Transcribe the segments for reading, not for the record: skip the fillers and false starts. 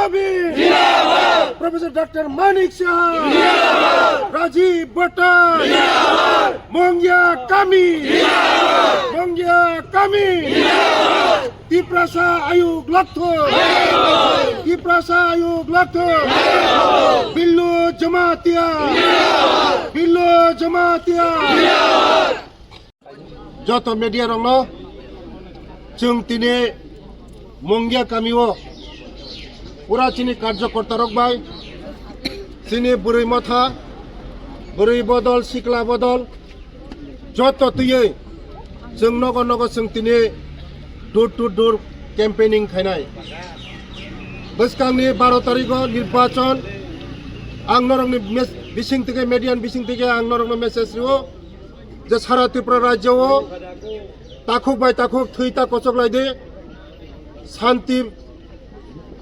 Kami, Professor Dr. Manik Shah, Rajiv Bhatta, Mongya Kami, Tiprasa Ayug Lakto, Billu Jamatia, Joto media rongno, Chung Tine, Mongya Kamiwo, Pura Chini Karjakorta Rokbai, Sini Burui Motha, Burui Bodol, Sikla Bodol, Joto Tuye, Chung Nogo Chung Tine, door to door campaigning khainai Baskangni 12 tarikho nirbachan ang norongni bising থেকে median bising থেকে ang norongno message rio je sara Tripura rajyo takhuk bai takhuk thuita kochok laide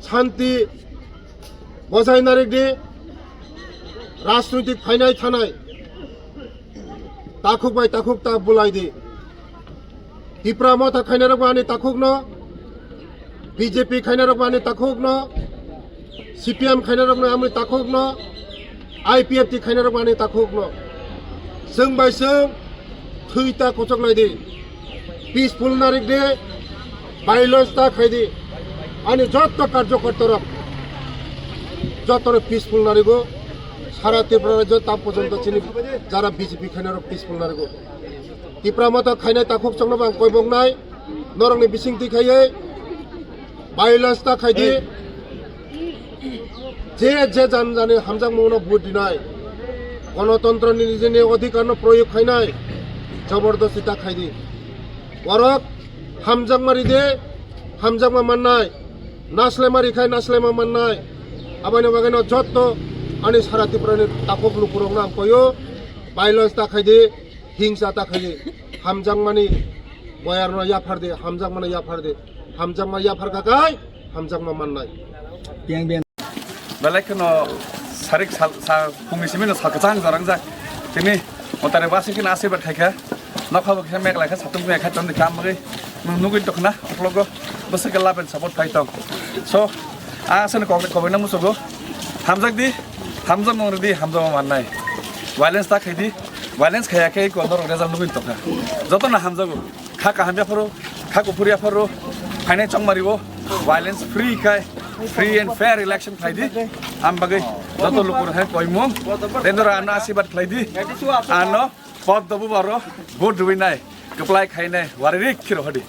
শান্তি বজাই নারেগদে রাজনৈতিক ফাইনাই থানায় তাখুক bai takhuk ta bulaide Tripura motha khainarok bani takhuk no BJP khainarok bani takhuk no CPM khainarok no amri takhuk no IPFT khainarok bani takhuk no sung bai sung thuita kochok laide peaceful narik de violence ta khaide ani jotto karjokorta rok jotto peaceful narigo sara Tripura rajyo ta porjonto chini jara BJP khainarok peaceful narigo Tripura motha khainai takhuk chongno bang koibong nai norongni bisingti khaiye violence ta khaidi যে জানে হামজাং মৌনো vote দিনাই গণতন্ত্র নিজেনি অধিকার প্রয়োগ খাইনাই জবরদস্তি তা খাইদি ওরক হামজাং মারি দে হামজাং মা মাননাই নাসলে মারি খাই নাসলে মা মাননাই আবাইনো বাগাইনো যত আনি সারা ত্রিপুরানি তাকক লুকুরং নাম কয়ো ভাইলেন্স তা খাইদি হিংসা তা খাইদি হামজাং মানি বয়ারনো ইয়াফার দে হামজাং মানি ইয়াফার দে হামজাং মা ইয়াফার কাকাই হামজাং মা মাননাই Balaikono sarik pungi simino sakajang zarangja tini otare basikin asibat khaika nokhabo khe mek lakha satum me kha ton kam magi nugin tokna oklogo basika laben support kaitong so asen kobena musogo hamjak di hamjam mongdi hamjam mannai violence ta khaidi violence khaya ke ko dor rezam nugin tokna jotona hamjago kha ka hamya pharo kha ko puria pharo phainai chongmaribo violence free and fair election khaidi ambagai joto lukur hai koimong tendora ana asibat khaidi ano pod dabu baro vote duinai keplai khainai waririk khiro hadi